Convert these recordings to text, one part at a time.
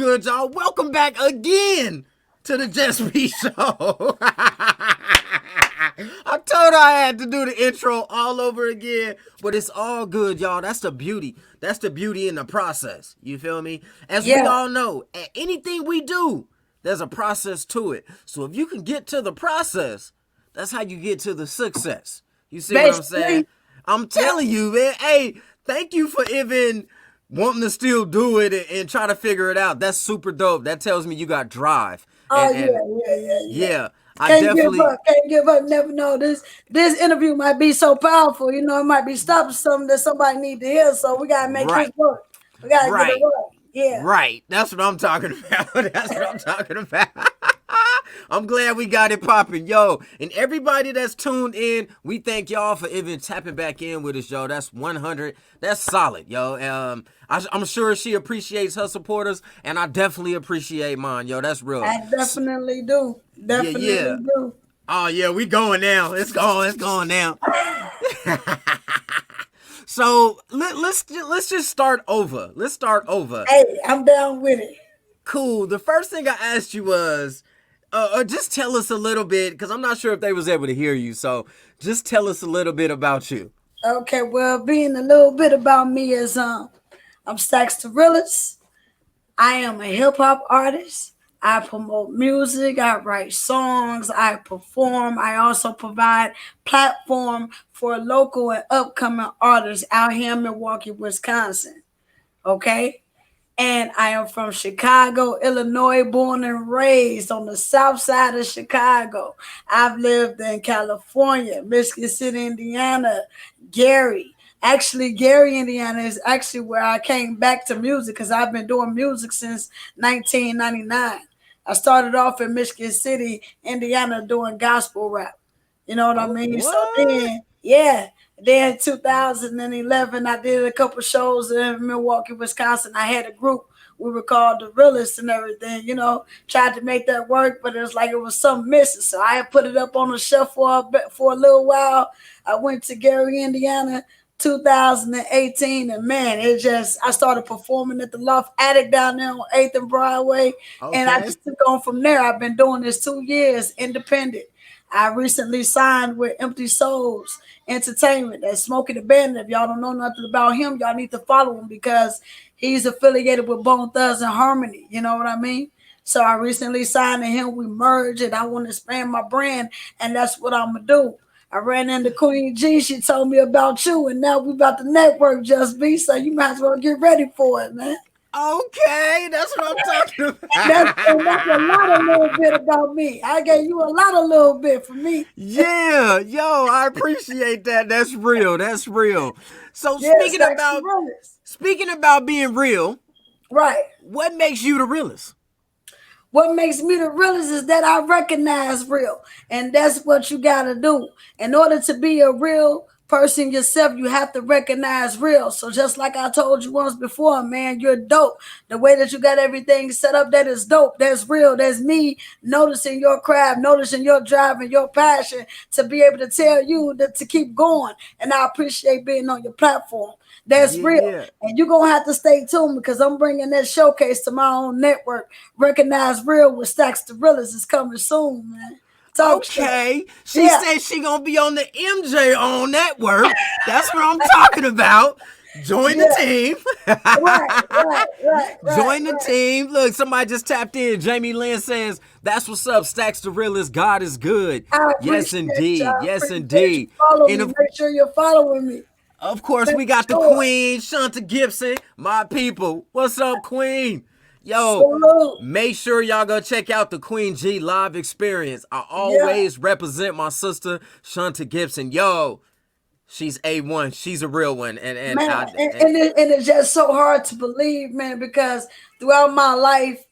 good, y'all? Welcome back again to the Just Be Show. I told her I had to do the intro all over again, but it's all good, y'all. That's the beauty. That's the beauty in the process. You feel me? As we all know, at anything we do, there's a process to it. So if you can get to the process, that's how you get to the success. You see what I'm saying? I'm telling you, man. Hey, thank you for even wanting to still do it and try to figure it out. That's super dope. That tells me you got drive. Yeah. Can't give up. Never know. This interview might be so powerful. You know, it might be stopping something that somebody need to hear. So we gotta make this work. We gotta get it right. Yeah. Right. That's what I'm talking about. That's what I'm talking about. I'm glad we got it popping, yo. And everybody that's tuned in, we thank y'all for even tapping back in with us, yo. That's 100. That's solid, yo. I'm sure she appreciates her supporters, and I definitely appreciate mine, yo. That's real. I definitely do. Definitely do. Oh yeah, we going now. It's going now. So let's just start over. Let's start over. Hey, I'm down with it. Cool. The first thing I asked you was, just tell us a little bit, because I'm not sure if they was able to hear you. So just tell us a little bit about you. Okay, well, being a little bit about me is I'm Stackz DaRealest. I am a hip hop artist. I promote music. I write songs. I perform. I also provide platform for local and upcoming artists out here in Milwaukee, Wisconsin. Okay. And I am from Chicago, Illinois, born and raised on the south side of Chicago. I've lived in California, Michigan City, Indiana, Gary. Actually, Gary, Indiana is actually where I came back to music because I've been doing music since 1999. I started off in Michigan City, Indiana, doing gospel rap. You know what I mean? What? So then, yeah. Then 2011, I did a couple shows in Milwaukee, Wisconsin. I had a group. We were called the Realists and everything, you know, tried to make that work, but it was like it was something missing. So I put it up on the shelf for a little while. I went to Gary, Indiana, 2018, and man, I started performing at the Loft Attic down there on 8th and Broadway, and I just took on from there. I've been doing this 2 years independent. I recently signed with Empty Souls Entertainment. That's Smokey the Bandit. If y'all don't know nothing about him, y'all need to follow him because he's affiliated with Bone Thugs and Harmony. You know what I mean? So I recently signed to him. We merged and I want to expand my brand, and that's what I'm going to do. I ran into Queen G. She told me about you, and now we about to network, Just Be. So you might as well get ready for it, man. Okay, that's what I'm talking about. That's a little bit about me. I gave you a little bit for me. Yeah, yo, I appreciate that. That's real. That's real. So speaking about being real, right? What makes you the realest? What makes me the realest is that I recognize real, and that's what you gotta do in order to be a real person yourself. You have to recognize real. So just like I told you once before, man, you're dope. The way that you got everything set up, that is dope. That's real. That's me noticing your craft, noticing your drive and your passion to be able to tell you that to keep going. And I appreciate being on your platform. That's real. And you're going to have to stay tuned because I'm bringing that showcase to my own network. Recognize Real with Stackz DaRealest is coming soon, man. Okay. She said she gonna be on the MJ on network. That's what I'm talking about. Join the team. right. Join the team. Look, somebody just tapped in. Jamie Lynn says, that's what's up, Stackz DaRealest. God is good. Yes, indeed. Yes, indeed. Make sure you're following me. Of course, we got the Queen, Shanta Gibson. My people. What's up, Queen? Yo, make sure y'all go check out the Queen G live experience. I always represent my sister, Shanta Gibson. Yo, she's A1. She's a real one. And it's just so hard to believe, man, because throughout my life,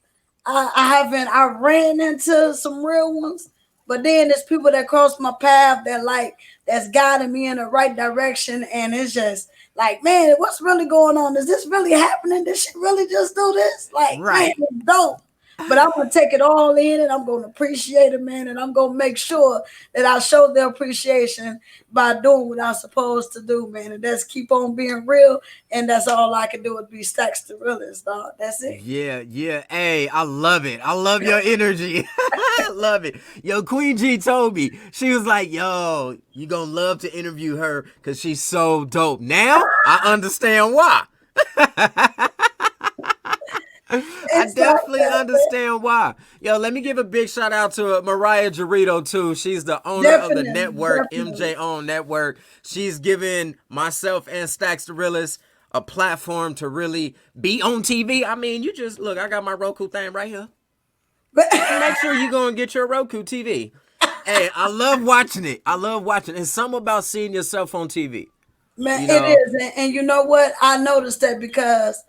I ran into some real ones, but then there's people that cross my path that's guiding me in the right direction. And it's just like, man, what's really going on? Is this really happening? Did she really just do this? Like, man, it's dope. But I'm gonna take it all in and I'm gonna appreciate it, man, and I'm gonna make sure that I show the appreciation by doing what I'm supposed to do, man. And that's keep on being real, and that's all I can do is be Stackz DaRealest, dog. That's it. Yeah, yeah. Hey, I love it. I love your energy. I love it. Yo, Queen G told me, she was like, yo, you gonna love to interview her because she's so dope. Now, I understand why. I It's like definitely that, man. understand why. Yo, let me give a big shout out to Mariah Jarito too. She's the owner of the Definitely, network, definitely. MJ On Network. She's given myself and Stackz DaRealest a platform to really be on TV. I mean, you just look, I got my Roku thing right here. But Make sure you go and get your Roku TV. Hey, I love watching it. I love watching it. It's something about seeing yourself on TV. man, You it know? is, and you know what? I noticed that because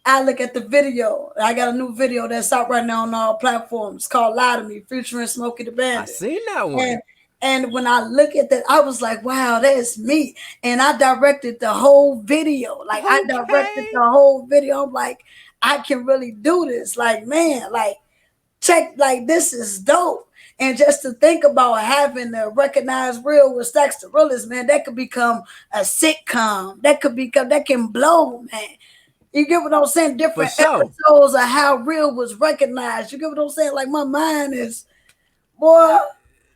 I look at the video. I got a new video that's out right now on all platforms called "Lie to Me," featuring Smokey the I Bandit. seen that one. And and when I look at that, I was like, wow, that's me. And I directed the whole video. Like I directed Okay. the whole video. I'm like, I can really do this. Like, man, like check, like this is dope. And just to think about having the recognized real with Stackz DaRealest, man, that could become a sitcom. That could become that can blow, man. You get what I'm saying? For Different sure. episodes of how real was recognized. You get what I'm saying? Like my mind is, boy,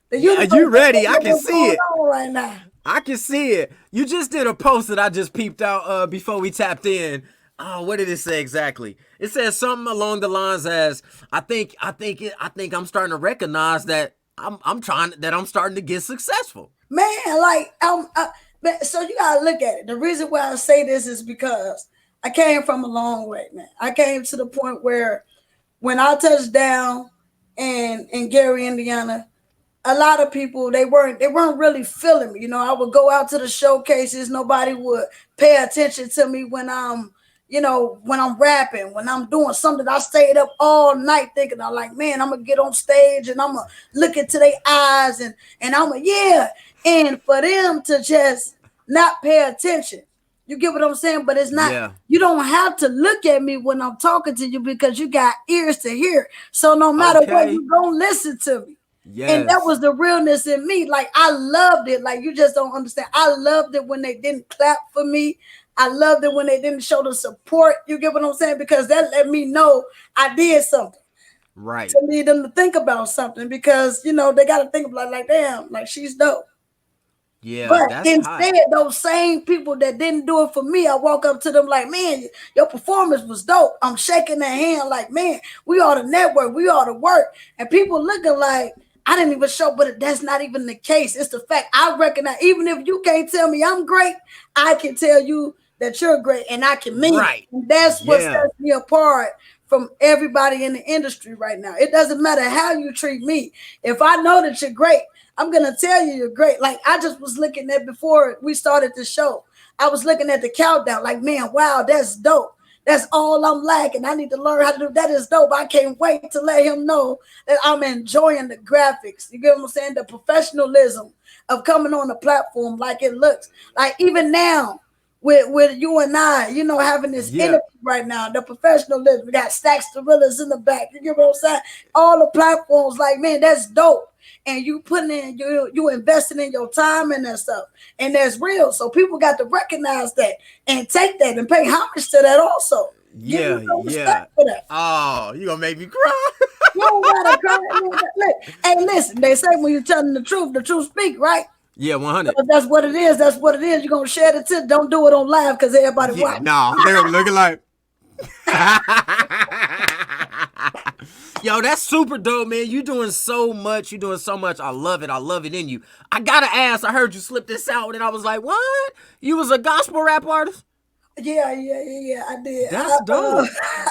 the Yeah, universe you don't ready? I know can what's see going it. on right now. I can see it. You just did a post that I just peeped out before we tapped in. Oh, what did it say exactly? It says something along the lines as I think I'm starting to recognize that I'm starting to get successful. Man, like man, so you gotta look at it. The reason why I say this is because I came from a long way, man. I came to the point where when I touched down in Gary, Indiana, a lot of people they weren't really feeling me. You know, I would go out to the showcases, nobody would pay attention to me when when I'm rapping, when I'm doing something. I stayed up all night thinking, I'm like, man, I'm gonna get on stage and I'm gonna look into their eyes and I'm gonna, yeah. And for them to just not pay attention, you get what I'm saying? But it's not, Yeah. you don't have to look at me when I'm talking to you because you got ears to hear. So no matter what, Okay. you don't listen to me. And that Yes. was the realness in me. Like I loved it. Like you just don't understand. I loved it when they didn't clap for me. I loved it when they didn't show the support. You get what I'm saying? Because that let me know I did something Right. to lead them to think about something. Because they got to think about like, damn, like she's dope. Yeah, But that's hot. instead, those same people that didn't do it for me, I walk up to them like, man, your performance was dope. I'm shaking their hand like, man, we are the network, we are the work. And people looking like, I didn't even show, but that's not even the case. It's the fact I recognize, even if you can't tell me I'm great, I can tell you that you're great and I can mean it. Right. And that's what Yeah. sets me apart from everybody in the industry right now. It doesn't matter how you treat me. If I know that you're great, I'm gonna tell you you're great. Like I just was looking at before we started the show. I was looking at the countdown, like, man, wow, that's dope. That's all I'm lacking. I need to learn how to do that. Is dope. I can't wait to let him know that I'm enjoying the graphics. You get what I'm saying? The professionalism of coming on the platform like it looks. Like even now, with you and I, having this Yeah. interview right now, the professionalism. We got Stackz DaRealest in the back. You get what I'm saying? All the platforms, like, man, that's dope. And you putting in you investing in your time and that stuff. And that's real. So people got to recognize that and take that and pay homage to that also. Give you Yeah. some Yeah. respect for that. Oh, you gonna make me cry? You don't gotta cry. Look, hey, listen, they say when you're telling the truth speak, right? Yeah, So 100. if that's what it is, that's what it is. You're gonna share the tip. Don't do it on live because everybody Yeah, watch. no, they're gonna be looking like. Yo, that's super dope, man. You doing so much. You doing so much. I love it. I love it in you. I gotta ask. I heard you slip this out, and I was like, "What? You was a gospel rap artist? Yeah. I did. That's dope."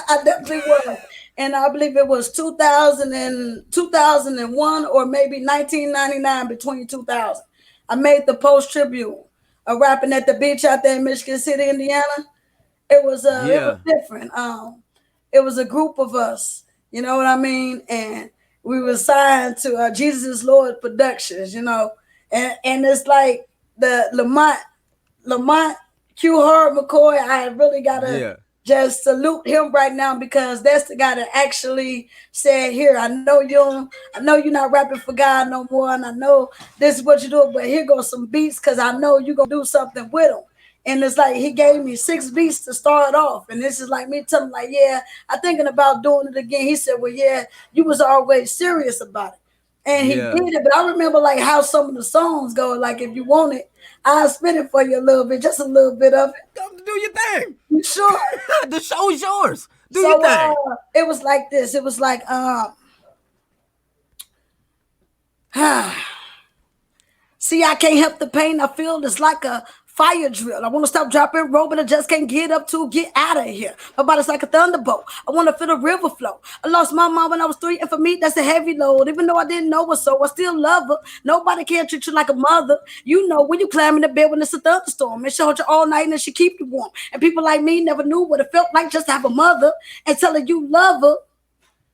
I definitely was. And I believe it was 2000 and 2001 or maybe 1999 between 2000. I made the Post Tribune, rapping at the beach out there in Michigan City, Indiana. It was Yeah, different. It was a group of us, you know what I mean? And we were signed to Jesus is Lord Productions, and it's like the Lamont Q Hard McCoy. I really gotta yeah. just salute him right now because that's the guy that actually said, "Here, I know you're not rapping for God no more, and I know this is what you do, but here goes some beats because I know you're gonna do something with them." And it's like he gave me 6 beats to start off, and this is like me telling him, like, "Yeah, I'm thinking about doing it again." He said, "Well, yeah, you was always serious about it." And he Yeah. did it, but I remember like how some of the songs go. Like, if you want it, I'll spit it for you a little bit, just a little bit of it. Come do your thing. You sure? The show is yours. Do your So thing. it was like this. It was like see, I can't help the pain I feel. It's like a fire drill. I want to stop, dropping, roll, but I just can't get up to get out of here. My body's like a thunderbolt. I want to feel the river flow. I lost my mom when I was 3, and for me, that's a heavy load. Even though I didn't know her, so I still love her. Nobody can treat you like a mother. You know, when you climb in the bed when it's a thunderstorm, and she hold you all night and she keep you warm. And people like me never knew what it felt like just to have a mother and tell her you love her.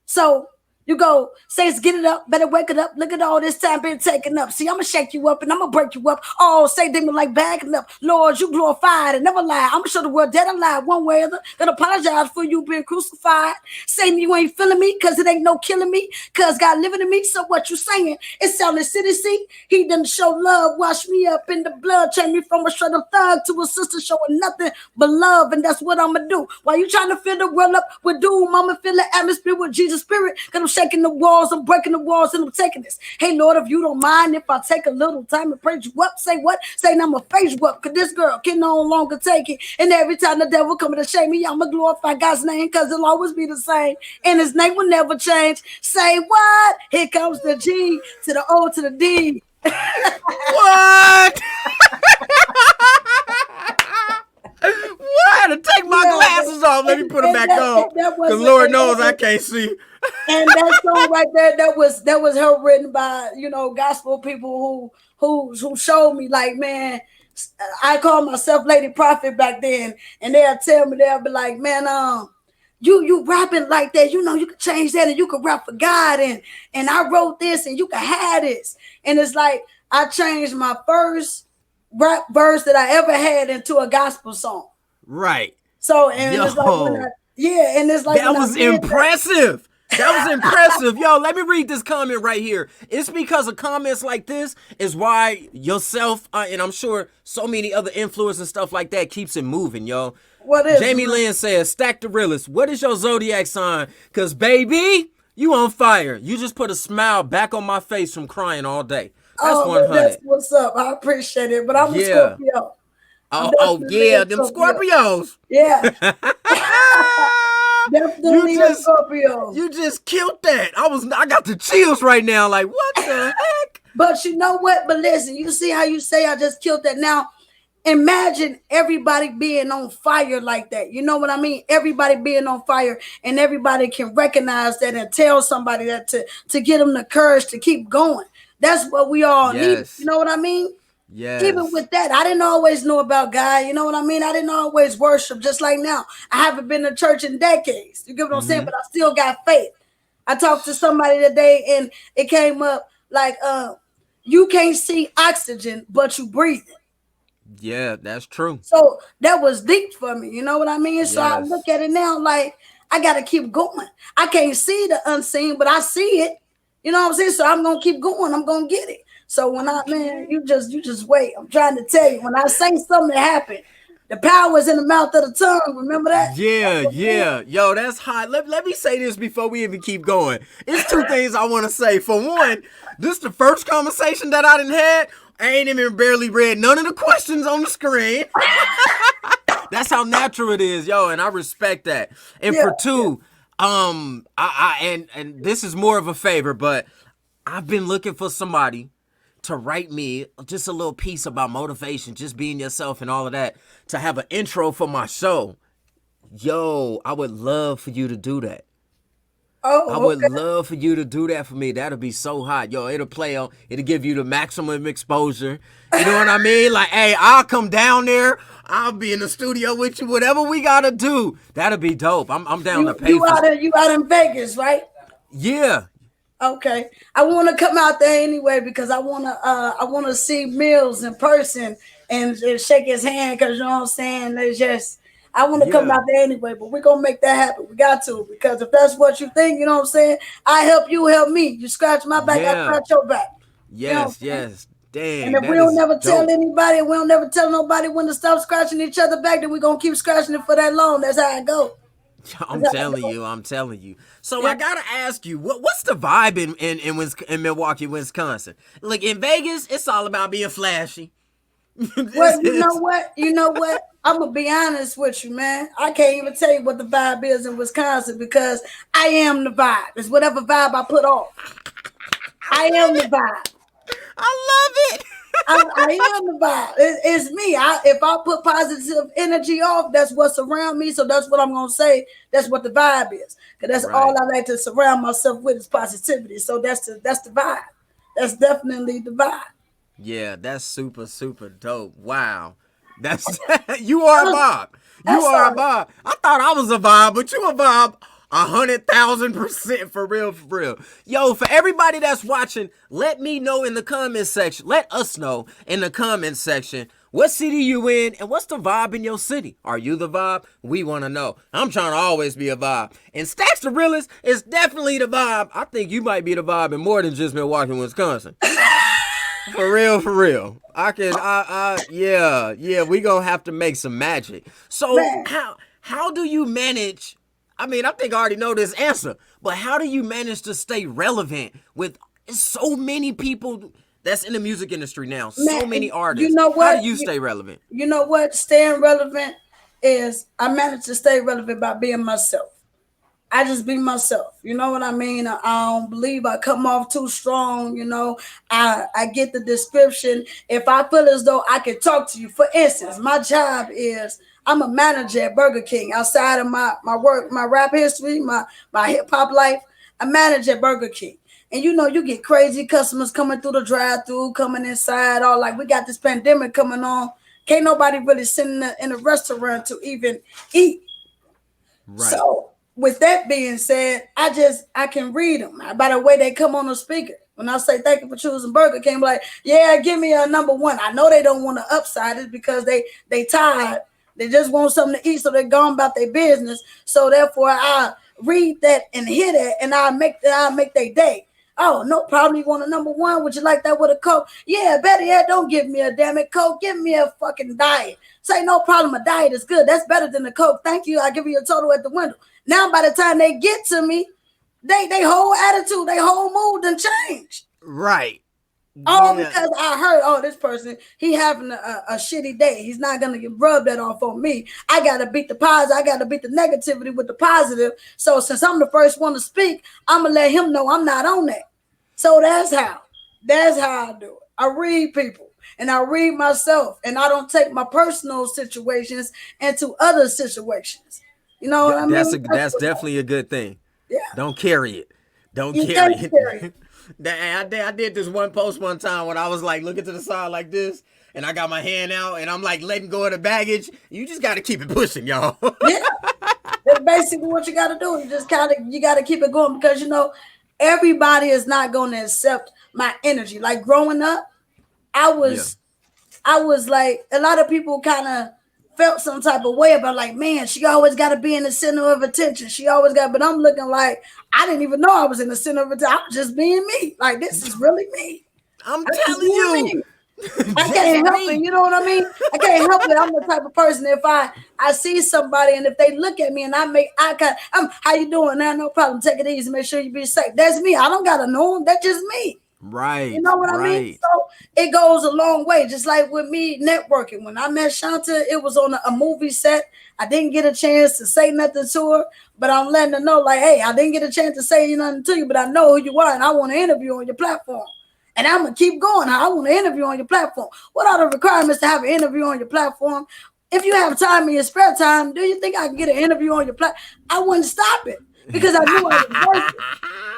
So you go, Saints, get it up, better wake it up. Look at all this time being taken up. See, I'm gonna shake you up and I'm gonna break you up. Oh, say demon like backing up. Lord, you glorified and never lie. I'm gonna show the world that I lied one way or the other. Gonna apologize for you being crucified. Saying you ain't feeling me, cause it ain't no killing me. Cause God living in me. So what you saying? It's sounding city. He done show love, wash me up in the blood, change me from a straight up thug to a sister showing nothing but love. And that's what I'm gonna do. While you trying to fill the world up with doom, I'm gonna fill the atmosphere with Jesus' spirit. Cause I'm shaking the walls, I'm breaking the walls, and I'm taking this. Hey, Lord, if you don't mind, if I take a little time to praise you up, say what? Say, I'm going to face you up, because this girl can no longer take it. And every time the devil coming to shame me, I'm going to glorify God's name, because it'll always be the same. And his name will never change. Say what? Here comes the G to the O to the D. What? What? I had to take my glasses off. Let me put them back on. Because Lord knows I can't see. And that song right there, that was her written by, you know, gospel people who showed me, like, man, I call myself Lady Prophet back then, and they'll tell me, they'll be like, man, you rapping like that, you know, you can change that and you can rap for God, and I wrote this and you can have this. And it's like I changed my first rap verse that I ever had into a gospel song. Right. So, and it's like when and it's like that was impressive. That was impressive. Yo, let me read this comment right here. It's because of comments like this is why yourself, and I'm sure so many other influencers and stuff like that keeps it moving, yo. What is Jamie Lynn says, Stackz DaRealest, what is your zodiac sign? Because, baby, you on fire. You just put a smile back on my face from crying all day. That's 100. That's what's up. I appreciate it. But I'm a Scorpio. Oh yeah, them Scorpios. Yeah. Definitely a Scorpio. You just killed that. I got the chills right now. Like, what the heck? But you know what? But listen, you see how you say I just killed that. Now, imagine everybody being on fire like that. You know what I mean? Everybody being on fire, and everybody can recognize that and tell somebody that to get them the courage to keep going. That's what we all need. You know what I mean? Yes. Even with that, I didn't always know about God. You know what I mean? I didn't always worship, just like now. I haven't been to church in decades. You get what I'm saying? But I still got faith. I talked to somebody today, and it came up like, you can't see oxygen, but you breathing. Yeah, that's true. So that was deep for me. You know what I mean? Yes. So I look at it now like I got to keep going. I can't see the unseen, but I see it. You know what I'm saying? So I'm going to keep going. I'm going to get it. So when you just wait. I'm trying to tell you, when I say something that happened, the power is in the mouth of the tongue. Remember that? Yeah. Yo, that's hot. Let me say this before we even keep going. It's 2 things I want to say. For one, this is the first conversation that I done had. I ain't even barely read none of the questions on the screen. That's how natural it is, yo, and I respect that. And for 2, and this is more of a favor, but I've been looking for somebody to write me just a little piece about motivation, just being yourself and all of that, to have an intro for my show. Yo, I would love for you to do that. I would love for you to do that for me. That'll be so hot. Yo, it'll give you the maximum exposure. You know what I mean? Like, hey, I'll come down there. I'll be in the studio with you. Whatever we gotta do. That'll be dope. I'm down to pay for it. You out in Vegas, right? Yeah. Okay, I want to come out there anyway because I want to see Mills in person and shake his hand, because you know what I'm saying. I want to come Yeah. out there anyway, but we're gonna make that happen. We got to, because if that's what you think, you know what I'm saying? I help you, help me. You scratch my back, I Yeah. scratch your back. You know what Yes, I'm saying? yes. And Dang, if we that don't is never tell dope. anybody, we don't never tell nobody when to stop scratching each other back, then we're gonna keep scratching it for that long. That's how it go. I'm That's how it telling go. you, I'm telling you. So Yeah. I gotta ask you, what's the vibe in Milwaukee, Wisconsin? Like in Vegas, it's all about being flashy. Well, This you know is what? You know what? I'm gonna be honest with you, man. I can't even tell you what the vibe is in Wisconsin because I am the vibe. It's whatever vibe I put off. I I am the love it. vibe. I love it. I am the vibe. It's me. If I put positive energy off, that's what's around me. So that's what I'm gonna say. That's what the vibe is. Cause that's all Right. I like to surround myself with is positivity. So that's the vibe. That's definitely the vibe. Yeah, that's super, super dope. Wow. That's you are a That's, Bob. You that's are a all. Bob. I thought I was a Bob, but you a Bob 100,000% for real, for real. Yo, for everybody that's watching, let me know in the comment section. Let us know in the comment section what city you in and what's the vibe in your city. Are you the vibe? We want to know. I'm trying to always be a vibe. And Stackz DaRealest is definitely the vibe. I think you might be the vibe in more than just Milwaukee, Wisconsin. For real, for real. Yeah, we gonna have to make some magic. So Man, how do you manage? I mean, I think I already know this answer, but how do you manage to stay relevant with so many people that's in the music industry now? man, So many you artists. know How do what? you stay relevant? You know what? Staying relevant is I manage to stay relevant by being myself. I just be myself. You know what I mean? I don't believe I come off too strong. I get the description. If I feel as though I can talk to you, for instance, my job is I'm a manager at Burger King. Outside of my work, my rap history, my hip hop life, I manage at Burger King. And you get crazy customers coming through the drive-through, coming inside. All like we got this pandemic coming on. Can't nobody really sit in a restaurant to even eat. Right. So with that being said, I can read them by the way they come on the speaker. When I say thank you for choosing Burger King, like, yeah, give me a number one. I know they don't want to upside it because they tired. They just want something to eat, so they're going about their business. So therefore, I read that and hear that, and I make their day. Oh, no problem. You want a number one? Would you like that with a Coke? Yeah, better yet, don't give me a damn it Coke. Give me a fucking diet. Say no problem. A diet is good. That's better than the Coke. Thank you. I give you a total at the window. Now, by the time they get to me, they whole attitude, they whole mood done changed. Right. All Yeah. because I heard, oh, this person, he having a shitty day. He's not gonna get rubbed that off on me. I gotta beat the positive. I gotta beat the negativity with the positive. So since I'm the first one to speak, I'm gonna let him know I'm not on that. So that's how I do it. I read people and I read myself, and I don't take my personal situations into other situations. You know what I mean? That's definitely a good thing. Yeah, Don't carry it. Don't you can't carry carry it. I did this one post one time when I was like looking to the side like this, and I got my hand out, and I'm like letting go of the baggage. You just got to keep it pushing, y'all. Yeah, that's basically what you got to do. You got to keep it going because everybody is not going to accept my energy. Like growing up, I Yeah. was I was like a lot of people kind of felt some type of way about like, man, she always got to be in the center of attention. She always got, but I'm looking like I didn't even know I was in the center of attention. I was just being me. Like this is really me. I'm I'm just telling being you, me. I just can't help it. me. You know what I mean? I can't help it. I'm the type of person if I see somebody and if they look at me and I make eye contact, how you doing? Now, no problem. Take it easy. Make sure you be safe. That's me. I don't gotta know them. That's just me. You Right, know what I mean? right. So it goes a long way. Just like with me networking. When I met Shanta, it was on a movie set. I didn't get a chance to say nothing to her, but I'm letting her know, like, hey, I didn't get a chance to say nothing to you, but I know who you are and I want to interview on your platform. And I'm gonna keep going. I want to interview on your platform. What are the requirements to have an interview on your platform? If you have time in your spare time, do you think I can get an interview on your platform? I wouldn't stop it because I knew I was worth it.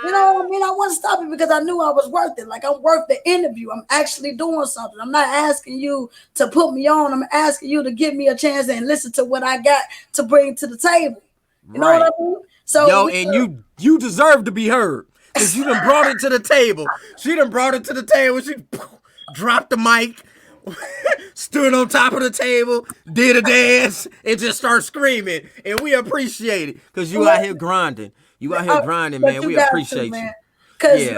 You know what I mean? I wouldn't stop it because I knew I was worth it. Like I'm worth the interview. I'm actually doing something. I'm not asking you to put me on. I'm asking you to give me a chance and listen to what I got to bring to the table. You know what I Right. mean? So Yo, and you deserve to be heard. Cause you done brought it to the table. She done brought it to the table. She dropped the mic. stood on top of the table, did a dance, and just start screaming. And we appreciate it because you out here grinding. You out here grinding, man. We appreciate you. Because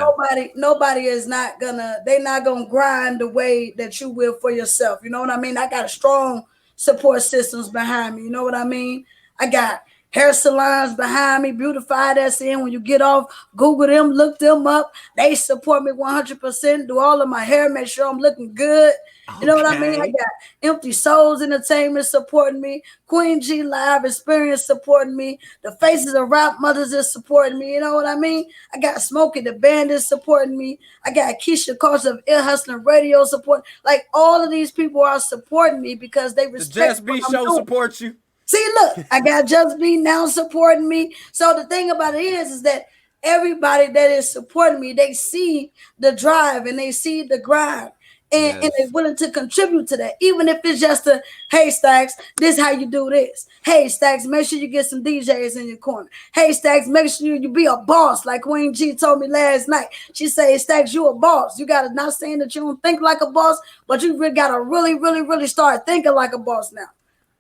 nobody is not gonna, they're not gonna grind the way that you will for yourself. You know what I mean? I got a strong support systems behind me. You know what I mean? I got hair salons behind me, Beautify SN. When you get off, Google them, look them up. They support me 100%. Do all of my hair, make sure I'm looking good. You know what I mean? I got Empty Souls Entertainment supporting me. Queen G Live Experience supporting me. The Faces of Rap Mothers is supporting me. You know what I mean? I got Smokey the Bandit supporting me. I got Keisha Cost of Ear Hustling Radio support. Like, all of these people are supporting me because they respect the Just Be Show supports you. See, look, I got Just Be now supporting me. So the thing about it is that everybody that is supporting me, they see the drive and they see the grind. And they're willing to contribute to that, even if it's just a, hey, Stackz, this how you do this. Hey, Stackz, make sure you get some DJs in your corner. Hey, Stackz, make sure you be a boss, like Queen G told me last night. She said, Stackz, you a boss. You got to, not saying that you don't think like a boss, but you got to really, really, really start thinking like a boss now.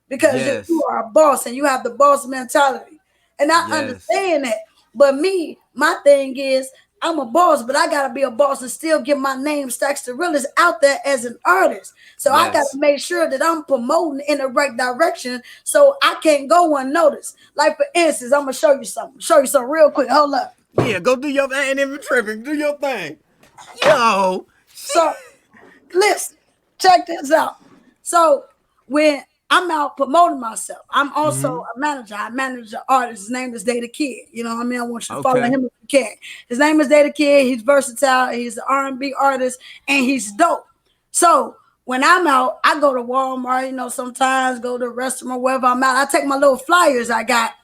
Because you are a boss and you have the boss mentality. And I understand that. But me, my thing is, I'm a boss, but I got to be a boss and still get my name, Stackz DaRealest, out there as an artist. So I got to make sure that I'm promoting in the right direction so I can't go unnoticed. Like, for instance, I'm going to show you something real quick. Hold up. Yeah, go do your thing. I ain't even tripping. Do your thing. Yo. So, listen, check this out. So, when I'm out promoting myself, I'm also a manager. I manage an artist. His name is Data Kid. You know what I mean? I want you to follow him if you can. His name is Data Kid. He's versatile. He's an R&B artist, and he's dope. So when I'm out, I go to Walmart, you know, sometimes go to a restaurant, wherever I'm at. I take my little flyers I got.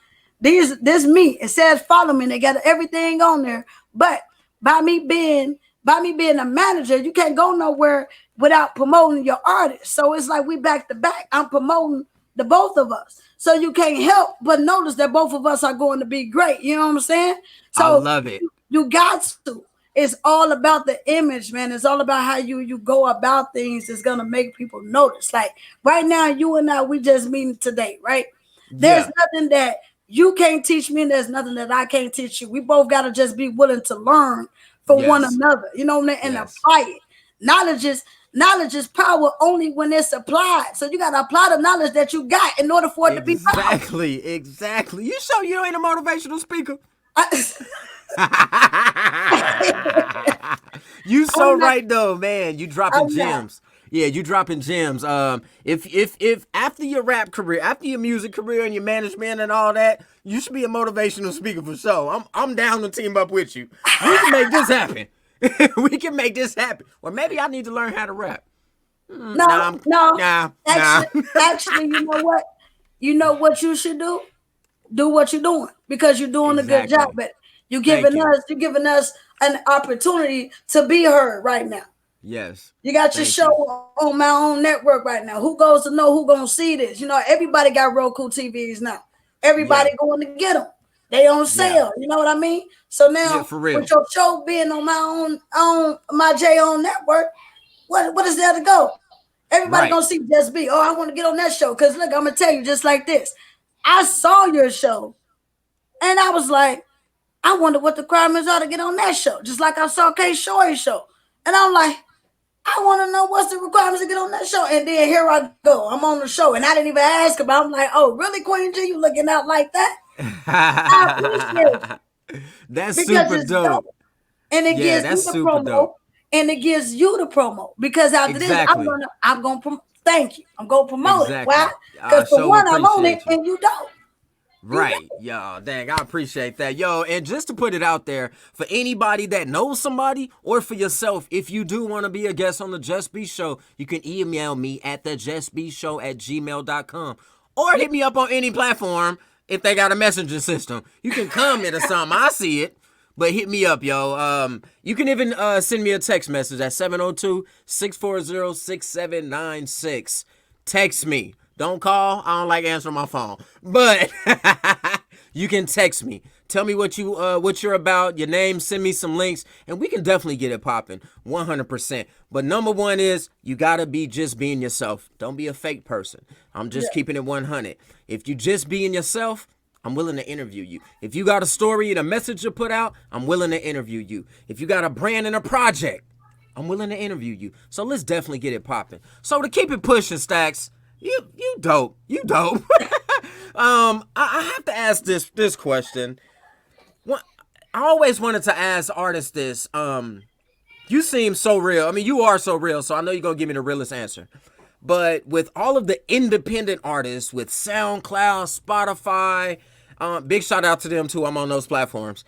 This me. It says follow me. They got everything on there. But by me being a manager, you can't go nowhere without promoting your artist. So it's like we back to back. I'm promoting the both of us. So you can't help but notice that both of us are going to be great. You know what I'm saying? So I love it. You got to. It's all about the image, man. It's all about how you go about things. It's going to make people notice. Like right now, you and I, we just meeting today, right? There's nothing that you can't teach me, and there's nothing that I can't teach you. We both got to just be willing to learn from one another, you know what I mean? And apply it. Knowledge is power only when it's applied. So you got to apply the knowledge that you got in order for it to be power. Exactly. You sure you ain't a motivational speaker? You so right though, man. You dropping gems. Yeah, you dropping gems. If after your rap career, after your music career and your management and all that, you should be a motivational speaker for sure. I'm down to team up with you. We can make this happen. We can make this happen. Or maybe I need to learn how to rap. No. Actually, you know what? You know what you should do? Do what you're doing because you're doing a good job at it. You're giving us an opportunity to be heard right now. Yes. You got your show on my own network right now. Who goes to know who gonna see this? You know, everybody got Roku TVs now. Everybody going to get them. They on sale. You know what I mean? So now, for real. with your show being on my J own network, what is there to go? Everybody gonna see Just Be. Oh, I want to get on that show because look, I'm gonna tell you just like this. I saw your show, and I was like, I wonder what the requirements are to get on that show. Just like I saw K Shorty's show, and I'm like, I want to know what's the requirements to get on that show. And then here I go. I'm on the show, and I didn't even ask about. I'm like, oh, really, Queen G, you looking out like that? I appreciate it. That's super dope. And it gives you the promo. Dope. And it gives you the promo because after this, I'm gonna thank you. I'm gonna promote it. Why? Because for one, I'm on it, and you don't. Right, yo, dang, I appreciate that. Yo, and just to put it out there, for anybody that knows somebody or for yourself, if you do want to be a guest on the Just Be Show, you can email me at thejustbeshow@gmail.com or hit me up on any platform if they got a messenger system. You can comment or something, I see it, but hit me up, yo. You can even send me a text message at 702-640-6796. Text me. Don't call. I don't like answering my phone. But you can text me. Tell me what you're about, your name, send me some links, and we can definitely get it popping 100%. But number one is you gotta be just being yourself. Don't be a fake person. I'm just Yeah. keeping it 100. If you just being yourself, I'm willing to interview you. If you got a story and a message to put out, I'm willing to interview you. If you got a brand and a project, I'm willing to interview you. So let's definitely get it popping. So to keep it pushing, Stackz, you dope. You dope. I have to ask this question. What I always wanted to ask artists this. You seem so real. I mean, you are so real, so I know you're gonna give me the realest answer. But with all of the independent artists with SoundCloud, Spotify, big shout out to them too. I'm on those platforms.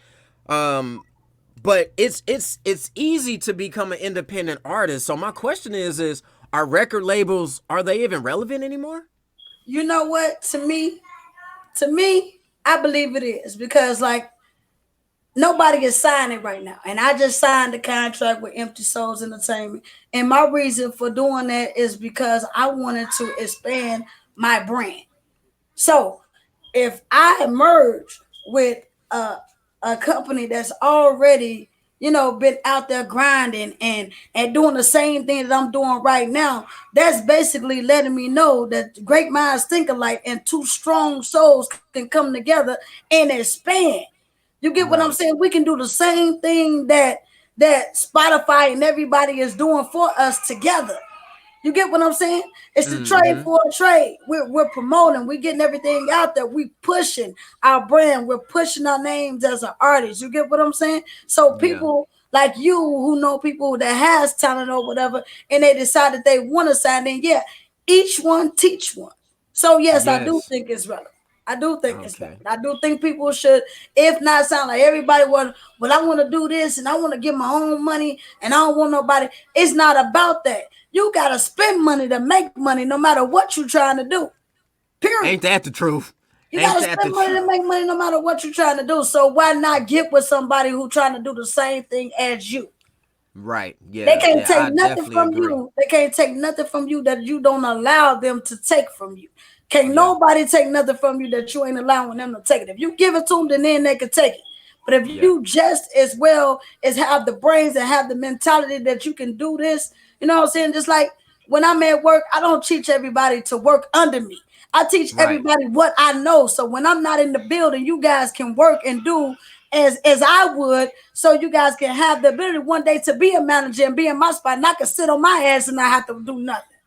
But it's easy to become an independent artist. So my question is are record labels, are they even relevant anymore? You know what? To me, I believe it is because like nobody is signing right now. And I just signed a contract with Empty Souls Entertainment. And my reason for doing that is because I wanted to expand my brand. So if I merge with a company that's already, been out there grinding and doing the same thing that I'm doing right now, that's basically letting me know that great minds think alike and two strong souls can come together and expand. You get what I'm Right. saying? We can do the same thing that Spotify and everybody is doing for us together. You get what I'm saying? It's the trade Mm-hmm. for a trade. We're promoting. We're getting everything out there. We pushing our brand. We're pushing our names as an artist. You get what I'm saying? So Yeah. people like you who know people that has talent or whatever, and they decide that they want to sign in, yeah, each one teach one. So yes, I do Yes. think it's relevant. I do think it's Okay. relevant. I do think people should, if not sound like everybody want, well, I want to do this and I want to get my own money and I don't want nobody. It's not about that. You gotta spend money to make money, no matter what you're trying to do. Period. Ain't that the truth? You Ain't gotta that the spend money to truth? make money, no matter what you're trying to do. So why not get with somebody who trying to do the same thing as you? Right. They Yeah. can't Yeah. take I nothing definitely from agree. you. They can't take nothing from you that you don't allow them to take from you. Can't Yeah. nobody take nothing from you that you ain't allowing them to take it. If you give it to them, then they can take it. But if Yeah. you just as well as have the brains and have the mentality that you can do this, you know what I'm saying? Just like when I'm at work, I don't teach everybody to work under me. I teach Right. everybody what I know. So when I'm not in the building, you guys can work and do as I would, so you guys can have the ability one day to be a manager and be in my spot, and I can sit on my ass and not have to do nothing.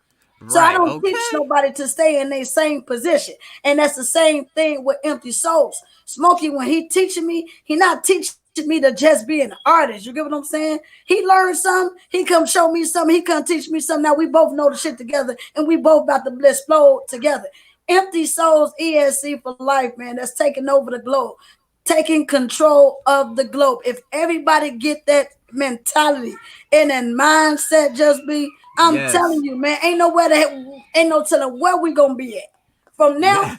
So I Right. don't teach Okay. nobody to stay in their same position. And that's the same thing with Empty Souls. Smokey, when he teaching me, he not teaching me to just be an artist. You get what I'm saying? He learned something, he come show me something, he come teach me something. Now we both know the shit together and we both about to explode together. Empty Souls ESC for life, man. That's taking over the globe, taking control of the globe. If everybody get that mentality and that mindset, just be, I'm telling Yes. you, man, ain't no telling where we gonna be at. From now,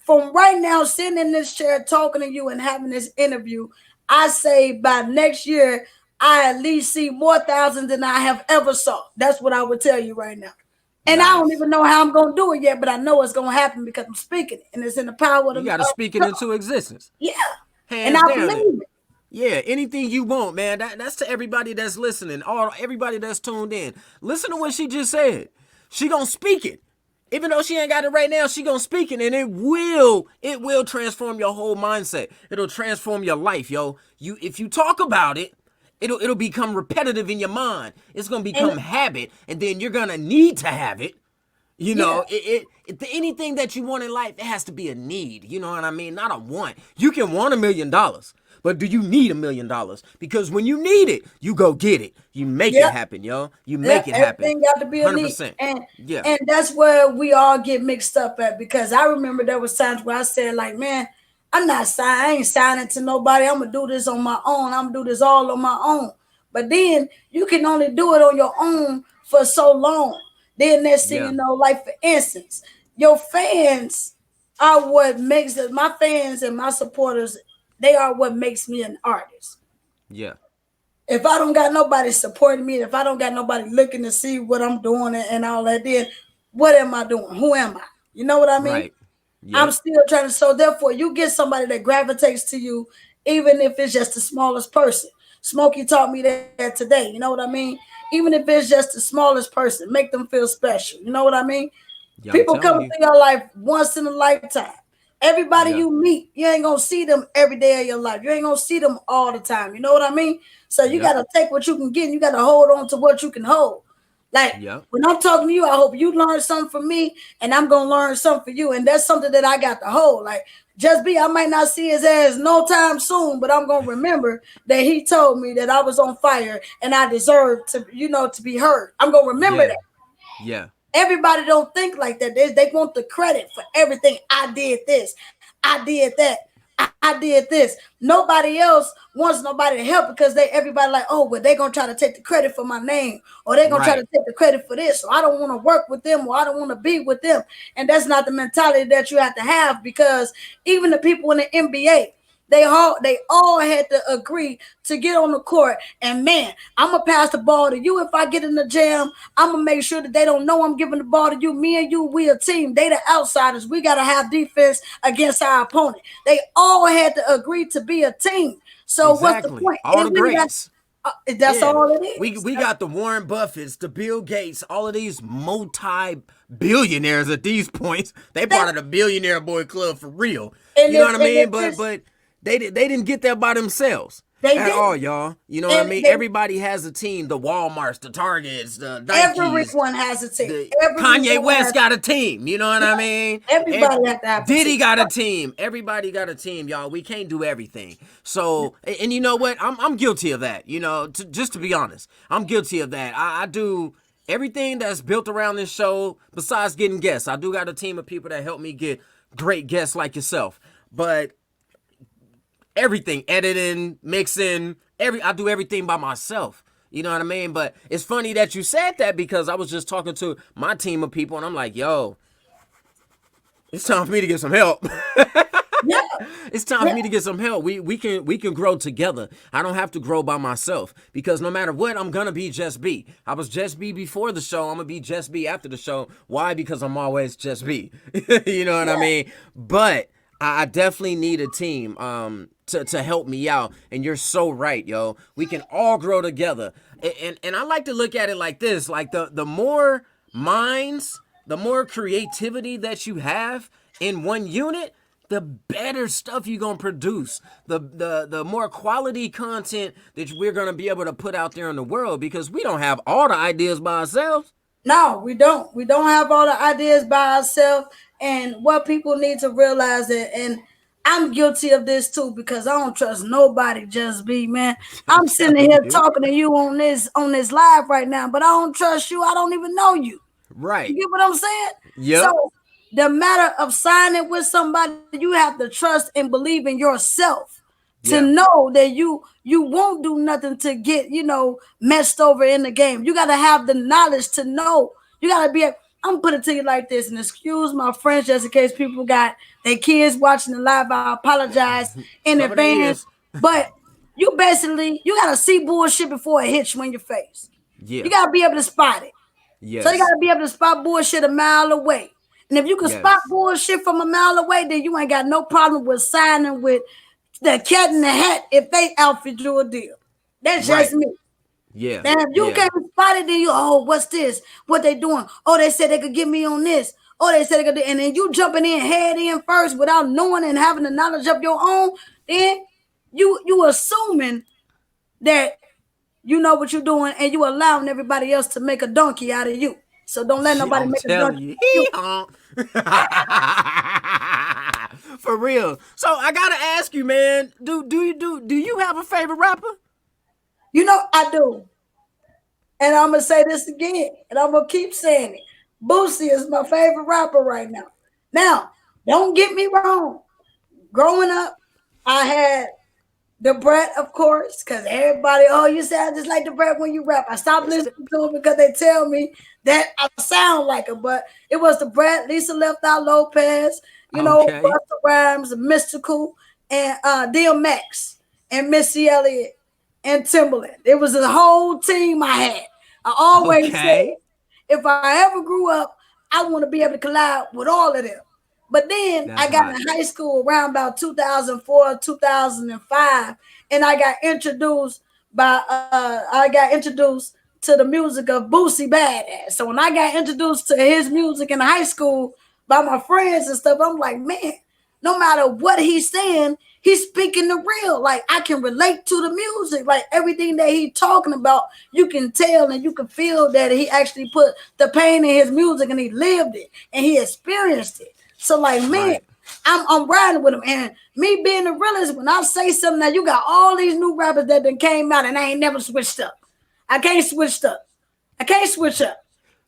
from right now, sitting in this chair talking to you and having this interview, I say by next year, I at least see more thousands than I have ever saw. That's what I would tell you right now. And I don't Nice. even know how I'm gonna do it yet, but I know it's gonna happen because I'm speaking it, and it's in the power of You the got to speak it into existence. yeah, and I Hands down. It. believe it. Yeah, anything you want, man. That's to everybody that's listening, all everybody that's tuned in. Listen to what she just said. She gonna speak it. Even though she ain't got it right now, she gonna speak it, and it will transform your whole mindset. It'll transform your life, yo. If you talk about it, it'll become repetitive in your mind. It's gonna And become habit, and then you're gonna need to have it. You yeah, know, anything that you want in life, it has to be a need. You know what I mean? Not a want. You can want $1 million, but do you need $1 million? Because when you need it, you go get it. You make it yeah, happen, yo. You yeah, make it happen. everything got to be a need, 100%. and Yeah. and that's where we all get mixed up at. Because I remember there was times where I said like, man, I'm not signing. I ain't signing to nobody. I'm gonna do this on my own. I'm gonna do this all on my own. But then you can only do it on your own for so long. Then next thing you Yeah. know, like for instance, your fans are what makes it. My fans and my supporters, they are what makes me an artist. Yeah. If I don't got nobody supporting me, if I don't got nobody looking to see what I'm doing and all that, then what am I doing? Who am I? You know what I mean? Right. I'm Yep. still trying to. So therefore, you get somebody that gravitates to you even if it's just the smallest person. Smokey taught me that today. You know what I mean? Even if it's just the smallest person, make them feel special. You know what I mean? Yeah, I'm People come telling into you. your life once in a lifetime. Everybody Yeah. you meet, you ain't gonna see them every day of your life. You ain't gonna see them all the time. You know what I mean? So you Yep. gotta take what you can get and you gotta hold on to what you can hold. Like Yep. when I'm talking to you, I hope you learn something from me and I'm gonna learn something for you. And that's something that I got to hold. Like just be, I might not see his ass no time soon, but I'm gonna remember that he told me that I was on fire and I deserved to, to be heard. I'm gonna remember Yeah. that. Yeah. Everybody don't think like that. They want the credit for everything. I did this. I did that. I did this. Nobody else wants nobody to help because everybody like, oh, well, they gonna try to take the credit for my name, or they gonna try to Right. take the credit for this. So I don't want to work with them, or I don't want to be with them. And that's not the mentality that you have to have because even the people in the NBA, they all had to agree to get on the court. And man, I'm gonna pass the ball to you if I get in the jam. I'm gonna make sure that they don't know I'm giving the ball to you. Me and you, we a team. They the outsiders. We gotta have defense against our opponent. They all had to agree to be a team. So what's the Exactly. point? All It the really got. greats. That's Yeah. all it We is. we got the Warren Buffetts, the Bill Gates, all of these multi-billionaires at these points. They That part of the billionaire boy club for real. and You know if what I and mean? if But this but they didn't get there by themselves they at all, didn't. y'all. You know what I And mean? they Everybody has a team. The Walmarts, the Targets, the Nikes, everyone has a team. the Kanye Everyone West has. got a team. You know what I mean? Everybody has to have a team. Diddy got a team. Everybody got a team, y'all. We can't do everything. So, and you know what? I'm guilty of that. You know, just to be honest, I'm guilty of that. I do everything that's built around this show. Besides getting guests, I do got a team of people that help me get great guests like yourself. But everything, editing, mixing, I do everything by myself. You know what I mean? But it's funny that you said that because I was just talking to my team of people and I'm like, yo, it's time for me to get some help. Yeah, It's time for yeah. me to get some help. We can grow together. I don't have to grow by myself because no matter what, I'm gonna be Just B. I was Just B before the show. I'm gonna be Just B after the show. Why? Because I'm always Just B. You know what I mean? But I definitely need a team to help me out. And you're so right, yo. We can all grow together. And I like to look at it like this: like the more minds, the more creativity that you have in one unit, the better stuff you're gonna produce. The more quality content that we're gonna be able to put out there in the world because we don't have all the ideas by ourselves. No, we don't. We don't have all the ideas by ourselves. And what people need to realize that, and I'm guilty of this too because I don't trust nobody. Just be man. I'm I'm sitting telling here you. talking to you on this live right now, but I don't trust you. I don't even know you. You Right. get what I'm saying? Yep. So the matter of signing with somebody, you have to trust and believe in yourself to Yeah. know that you won't do nothing to get messed over in the game. You got to have the knowledge to know. You got to be. I'm gonna put it to you like this, and excuse my French, just in case people got their kids watching the live. I apologize in Cover their advance, ears. but you gotta see bullshit before it hits you in your face. You Yeah. gotta be able to spot it. So you Yes. gotta be able to spot bullshit a mile away. And if you can spot Yes. bullshit from a mile away, then you ain't got no problem with signing with the cat in the hat if they outfit you a deal. That's just Right. me. Yeah. Now if you Yeah. can't spot it, then what's this? What they doing? Oh, they said they could get me on this. Oh, they said they could do, and then you jumping in head in first without knowing and having the knowledge of your own, then you assuming that you know what you're doing and you allowing everybody else to make a donkey out of you. So don't let nobody I'm make a telling donkey you. out of you. For real. So I gotta ask you, man. Do you have a favorite rapper? You know I do. And I'm gonna say this again, and I'm gonna keep saying it. Boosie is my favorite rapper right now. Now, don't get me wrong. Growing up, I had the Brat, of course, because everybody, oh, you sound just like the Brat when you rap. I stopped It's the listening to it because they tell me that I sound like her, but it was the Brat, Lisa Left Out Lopez, okay. Busta Rhymes, Mystical, and DMX, and Missy Elliott, and Timberland. It was a whole team I had. I always said, Okay. if I ever grew up, I want to be able to collide with all of them. But then That's I got hot. in high school around about 2004, 2005, and I got introduced to the music of Boosie Badass. So when I got introduced to his music in high school by my friends and stuff, I'm like, man, no matter what he's saying, he's speaking the real. Like I can relate to the music. Like everything that he's talking about, you can tell and you can feel that he actually put the pain in his music and he lived it and he experienced it. So like, man, Right. I'm riding with him. And me being the realist, when I say something, now you got all these new rappers that then came out and I ain't never switched up. I can't switch up. I can't switch up.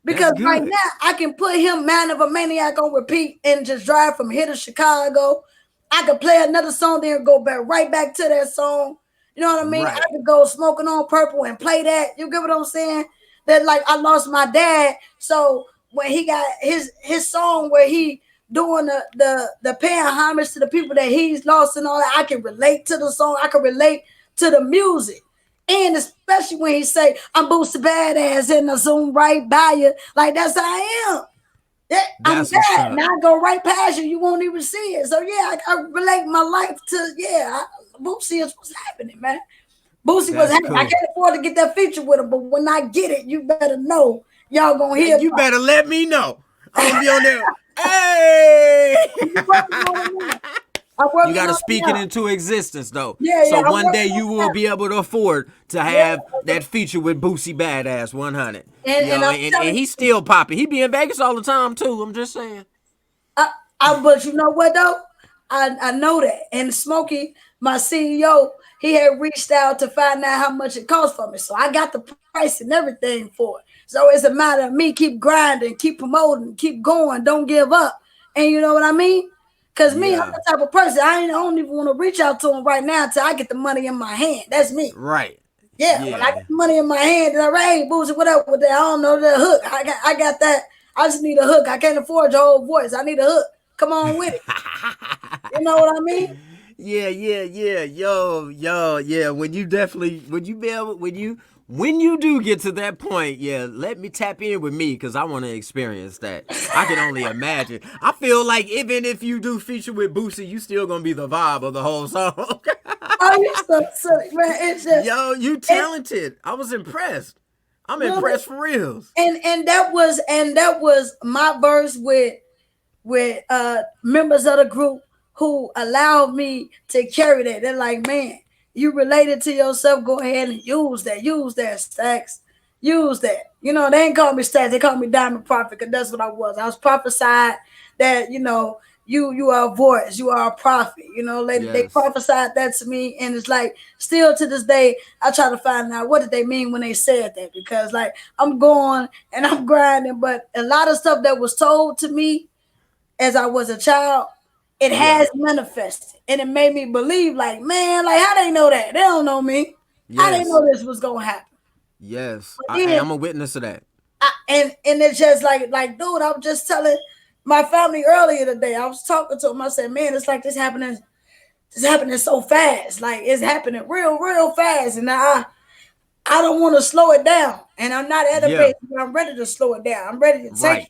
That's Because right good. now I can put him Man of a Maniac on repeat and just drive from here to Chicago. I could play another song there and go back right back to that song. You know what I mean? I Right. could go Smoking on Purple and play that. You get what I'm saying? That like I lost my dad. So when he got his song where he doing the paying homage to the people that he's lost and all that, I can relate to the song. I can relate to the music. And especially when he say, I'm Boosie Badass and I zoom right by you. Like that's how I am. Yeah, I'm That's what's bad. up. Now I go right past you. You won't even see it. So yeah, I relate my life to Boosie is what's happening, man. Boosie was That's happening. I cool. can't afford to get that feature with him, but when I get it, you better know y'all gonna hear You about better let me know. I'm gonna be on there. Hey! it. I'm You working got to on it speak it now. into existence, though. Yeah, So I'm one day working you on will it be able to afford to now. have Yeah. that feature with Boosie Badass 100. And I'm And telling he's you, still popping. He be in Vegas all the time too. I'm just saying. but you know what though? I know that. And Smokey, my CEO, he had reached out to find out how much it cost for me. So I got the price and everything for it. So it's a matter of me keep grinding, keep promoting, keep going, don't give up. And you know what I mean? Cause me, I'm Yeah. the type of person I don't even want to reach out to him right now until I get the money in my hand. That's me. Right. Yeah, when I get Yeah. the money in my hand, then I'm like, hey, Boosie, what up with that? I don't know that hook. I got that. I just need a hook. I can't afford your whole voice. I need a hook. Come on with it. You know what I mean? Yeah. Yeah. When you do get to that point, yeah, let me tap in with me because I want to experience that. I can only imagine. I feel like even if you do feature with Boosie, you still gonna be the vibe of the whole song. Oh, you so silly, man. It's just Yo, you it, talented. I was impressed. I'm really, impressed for reals. and that was my verse with members of the group who allowed me to carry that. They're like, man, you related to yourself. Go ahead and use that. Use that, Stackz. Use that. You know, they ain't call me Stackz. They call me Diamond Prophet because that's what I was. I was prophesied that you are a voice. You are a prophet. You know, they Yes. prophesied that to me, and it's like still to this day I try to find out what did they mean when they said that because like I'm going and I'm grinding, but a lot of stuff that was told to me as I was a child, it Yeah. has manifested. And it made me believe, like, man, like, how they know that? They don't know me. How they Yes. know this was going to happen? Yes. But I'm then, a witness of that. and it's just like, dude, I was just telling my family earlier today. I was talking to them. I said, man, it's like this happening so fast. Like, it's happening real fast. And I don't want to slow it down. And I'm not at a Yeah. pace where I'm ready to slow it down. I'm ready to take it. Right.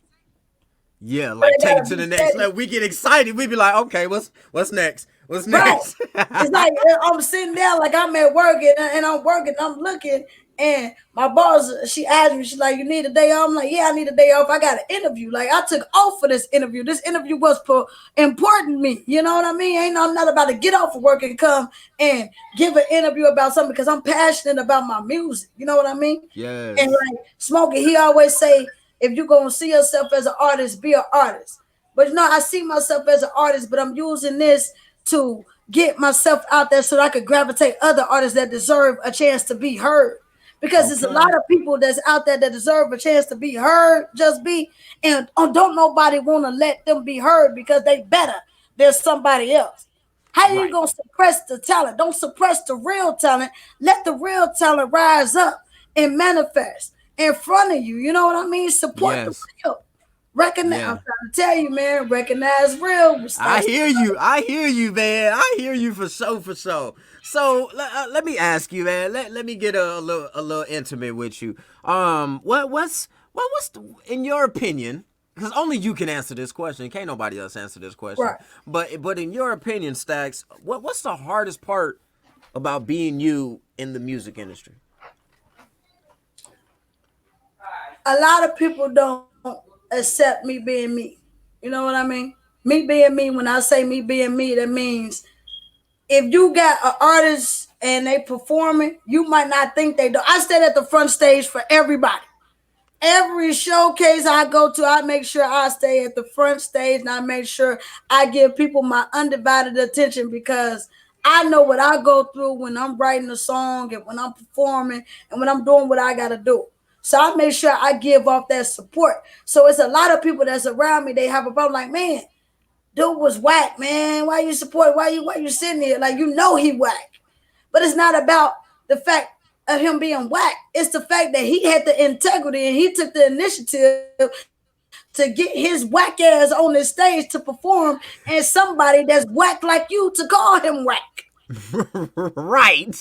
Yeah, But like it take got it to to be the next steady. level. We get excited. We be like, okay, what's next? What's Right. next? It's like I'm sitting there like I'm at work and I'm working, I'm looking, and my boss, she asked me, she's like, you need a day off? I'm like, yeah, I need a day off. I got an interview. Like I took off for this interview. This interview was important to me. You know what I mean? I'm not about to get off of work and come and give an interview about something because I'm passionate about my music. You know what I mean? And Yes. like Smokey, he always say, if you're gonna see yourself as an artist, be an artist. But you know, I see myself as an artist, but I'm using this to get myself out there so that I could gravitate other artists that deserve a chance to be heard. Because there's a Okay. lot of people that's out there that deserve a chance to be heard, just be, and don't nobody want to let them be heard because they better than somebody else. How are you Right. gonna suppress the talent? Don't suppress the real talent. Let the real talent rise up and manifest in front of you. You know what I mean? Support the Yes. real. Recognize. I'm Yeah. trying to tell you, man. Recognize real. I Stacks. hear you. I hear you, man. I hear you for sure, for sure. So let me ask you, man. Let me get a little intimate with you. What's in your opinion? because only you can answer this question. Can't nobody else answer this question. Right. But in your opinion, Stackz, what's the hardest part about being you in the music industry? A lot of people don't accept me being me. You know what I mean? Me being me, when I say me being me, that means if you got an artist and they performing, you might not think they do. I stand at the front stage for everybody. Every showcase I go to, I make sure I stay at the front stage and I make sure I give people my undivided attention because I know what I go through when I'm writing a song and when I'm performing and when I'm doing what I got to do. So I make sure I give off that support. So it's a lot of people that's around me. They have a problem like, man, dude was whack, man. Why you support? Why you sitting here? Like, you know he whack. But it's not about the fact of him being whack. It's the fact that he had the integrity and he took the initiative to get his whack ass on the stage to perform, and somebody that's whack like you to call him whack. Right.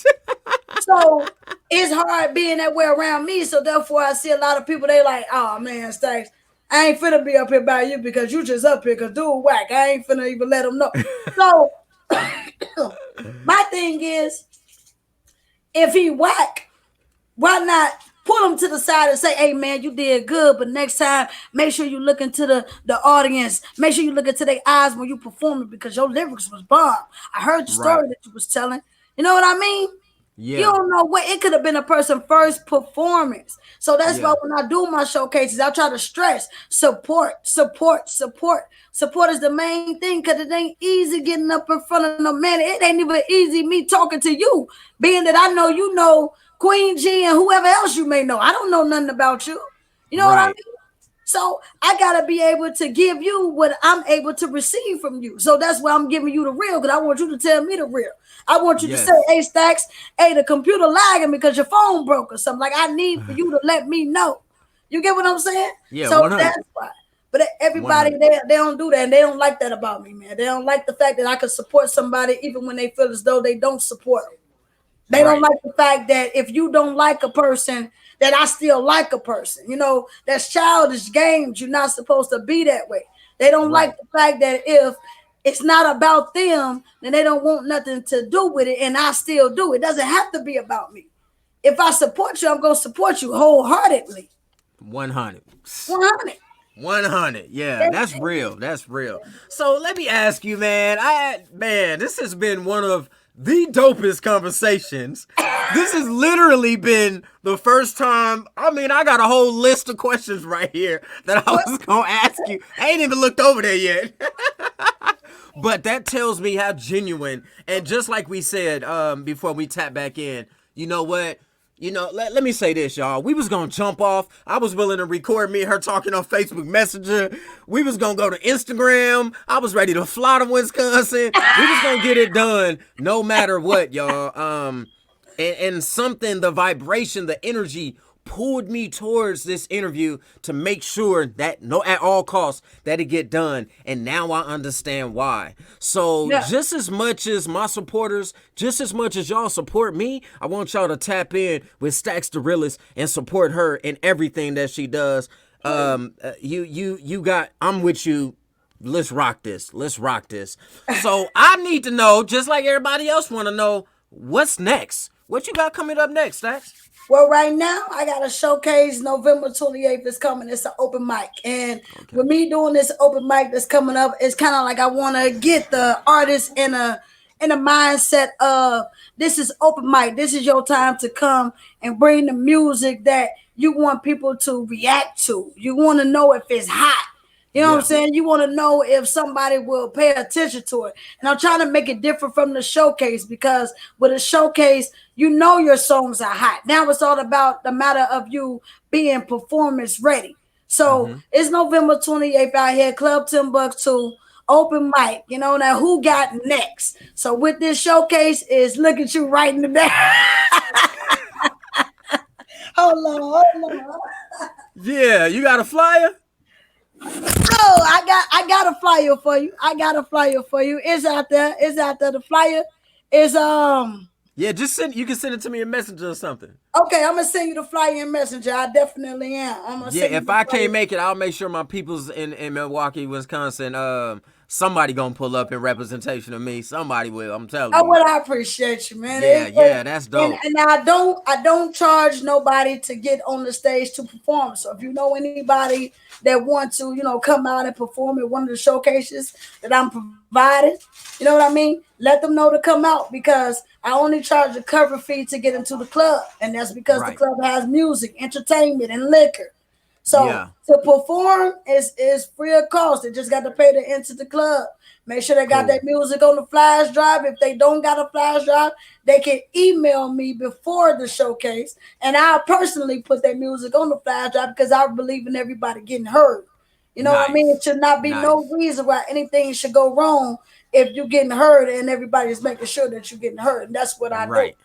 So it's hard being that way around me. So therefore, I see a lot of people. They like, oh man, Stackz, I ain't finna be up here by you because you just up here because dude whack. I ain't finna even let them know. So my thing is, if he whack, why not pull him to the side and say, hey man, you did good, but next time make sure you look into the audience. Make sure you look into their eyes when you perform it because your lyrics was bomb. I heard the story Right. that you was telling. You know what I mean? You Yeah. don't know what it could have been a person's first performance. So that's Yeah. why when I do my showcases, I try to stress support, support, support. Support is the main thing because it ain't easy getting up in front of no man. It ain't even easy me talking to you, being that I know you know Queen G and whoever else you may know. I don't know nothing about you. You know what I Right. mean? So I gotta be able to give you what I'm able to receive from you. So that's why I'm giving you the real, because I want you to tell me the real. I want you to say, Yes. hey Stackz, hey, the computer lagging because your phone broke or something. Like I need for you to let me know. You get what I'm saying? Yeah. So 100. that's why. But everybody 100. they don't do that, and they don't like that about me, man. They don't like the fact that I can support somebody even when they feel as though they don't support them. They don't Right. like the fact that if you don't like a person, that I still like a person. You know, that's childish games. You're not supposed to be that way. They don't like Right. the fact that if it's not about them, then they don't want nothing to do with it, and I still do. It doesn't have to be about me. If I support you, I'm gonna support you wholeheartedly. 100. 100. 100. Yeah, That's that's real. That's real. So let me ask you, man. Man, this has been one of the dopest conversations. This has literally been the first time. I mean, I got a whole list of questions right here that I was gonna ask you. I ain't even looked over there yet. But that tells me how genuine, and just like we said before we tap back in, you know what? Let me say this, y'all. We was gonna jump off. I was willing to record me and her talking on Facebook Messenger. We was gonna go to Instagram. I was ready to fly to Wisconsin. We was gonna get it done no matter what, y'all. And something, the vibration, the energy pulled me towards this interview to make sure that no at all costs that it get done, and now I understand why. So yeah. just as much as my supporters, just as much as y'all support me, I want y'all to tap in with Stackz DaRealest and support her in everything that she does. You got, I'm with you. Let's rock this. Let's rock this. So I need to know, just like everybody else want to know, what's next. What you got coming up next, Stackz? Well, right now I got a showcase. November 28th is coming. It's an open mic, and with me doing this open mic that's coming up, it's kind of like I want to get the artist in a mindset of this is open mic. This is your time to come and bring the music that you want people to react to. You want to know if it's hot. You know what I'm Yeah. saying? You want to know if somebody will pay attention to it. And I'm trying to make it different from the showcase because with a showcase, you know your songs are hot. Now it's all about the matter of you being performance ready. So it's November 28th out here, Club Timbuktu, open mic. You know, now who got next? So with this showcase is look at you right in the back. Hold on. Yeah, you got a flyer? Oh, I got a flyer for you. I got a flyer for you. It's out there. It's out there. The flyer is Yeah, just send. You can send it to me in Messenger or something. Okay, I'm gonna send you the flyer and messenger. I definitely am. I'm gonna Yeah, send you if the I flyer. can't make it, I'll make sure my people's in Milwaukee, Wisconsin. Somebody gonna pull up in representation of me. Somebody will. I'm telling Oh you. well, I appreciate you, man. Yeah, yeah, that's And dope. I don't charge nobody to get on the stage to perform. So if you know anybody that want to, come out and perform at one of the showcases that I'm providing, you know what I mean? Let them know to come out because I only charge a cover fee to get into the club, and that's because the Right. club has music, entertainment, and liquor. So Yeah. to perform is free of cost. They just got to pay to enter the club. Make sure they got Cool. that music on the flash drive. If they don't got a flash drive, they can email me before the showcase, and I'll personally put that music on the flash drive because I believe in everybody getting heard. You know what I mean? It Nice. should not be no Nice. reason why anything should go wrong if you're getting heard and everybody's making sure that you're getting heard. And that's what I do. Right.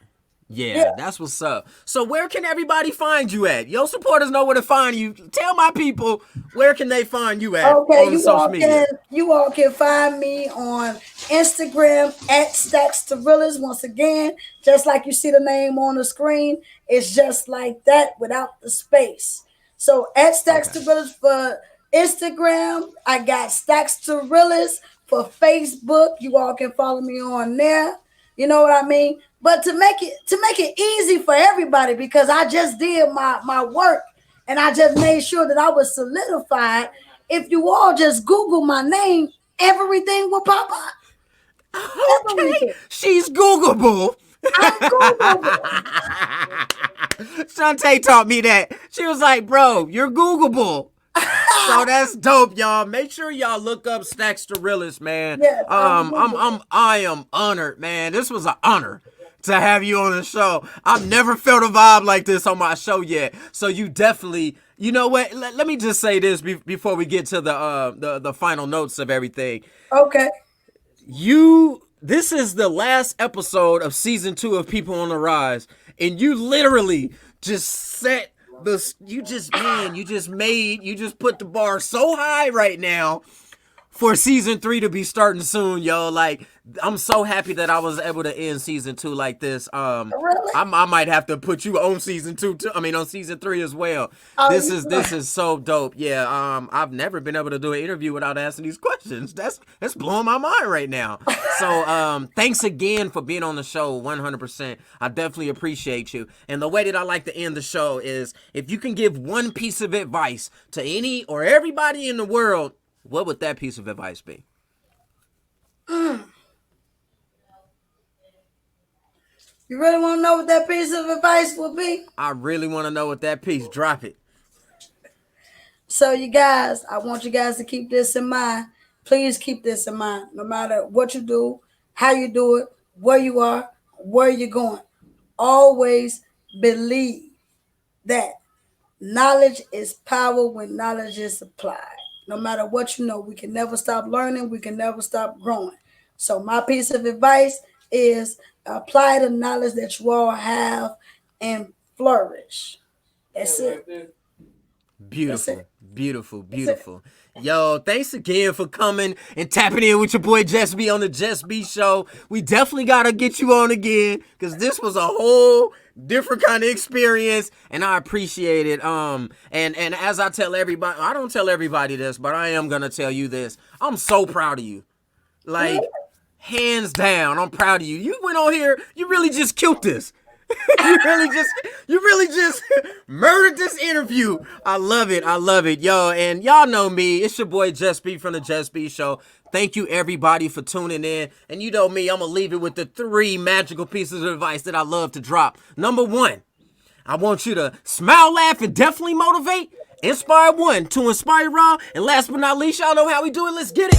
Yeah. Yeah, that's what's up. So where can everybody find you at? Your supporters know where to find you. Tell my people where can they find you at Okay, on the social media. you all can find me on Instagram at Stackz DaRealest. Once again, just like you see the name on the screen, it's just like that without the space. So at Stackz Okay. DaRealest for Instagram, I got Stackz DaRealest for Facebook. You all can follow me on there. You know what I mean? But to make it easy for everybody, because I just did my work and I just made sure that I was solidified. If you all just Google my name, everything will pop up. Okay. Everything. She's Googleable. I'm Googleable. Shantae taught me that. She was like, bro, you're Googleable. So that's dope, y'all. Make sure y'all look up Stackz DaRealest, man. Yes, I'm Googleable. I am honored, man. This was an honor to have you on the show. I've never felt a vibe like this on my show yet. So you definitely, you know what? Let me just say this before we get to the final notes of everything. Okay. This is the last episode of season 2 of People on the Rise, and you literally just set you just put the bar so high right now for season 3 to be starting soon, yo. Like, I'm so happy that I was able to end season 2 like this. Really? I might have to put you on season 2 too. I mean, on season 3 as well. Oh, This is so dope. Yeah. I've never been able to do an interview without asking these questions. That's blowing my mind right now. So thanks again for being on the show. 100%. I definitely appreciate you. And the way that I like to end the show is, if you can give one piece of advice to any or everybody in the world, what would that piece of advice be? You really want to know what that piece of advice will be? I really want to know what that piece. Drop it. So, you guys, I want you guys to keep this in mind. Please keep this in mind. No matter what you do, how you do it, where you are, where you're going, always believe that knowledge is power when knowledge is applied. No matter what you know, we can never stop learning. We can never stop growing. So my piece of advice is apply the knowledge that you all have and flourish. That's it. That's Beautiful, it. beautiful, That's it. beautiful. Yo, thanks again for coming and tapping in with your boy Just B on the Just B Show. We definitely gotta get you on again, because this was a whole different kind of experience, and I appreciate it. And as I tell everybody, I don't tell everybody this, but I am gonna tell you this. I'm so proud of you. Like, hands down, I'm proud of you. You went on here, you really just killed this. you really just murdered this interview. I love it, yo. And y'all know me, it's your boy Just B from the Just B Show. Thank you everybody for tuning in. And you know me, I'm gonna leave it with the 3 magical pieces of advice that I love to drop. Number 1, I want you to smile, laugh, and definitely motivate. Inspire 1 to inspire all. And last but not least, y'all know how we do it. Let's get it.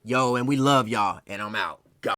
Yo, and we love y'all, and I'm out.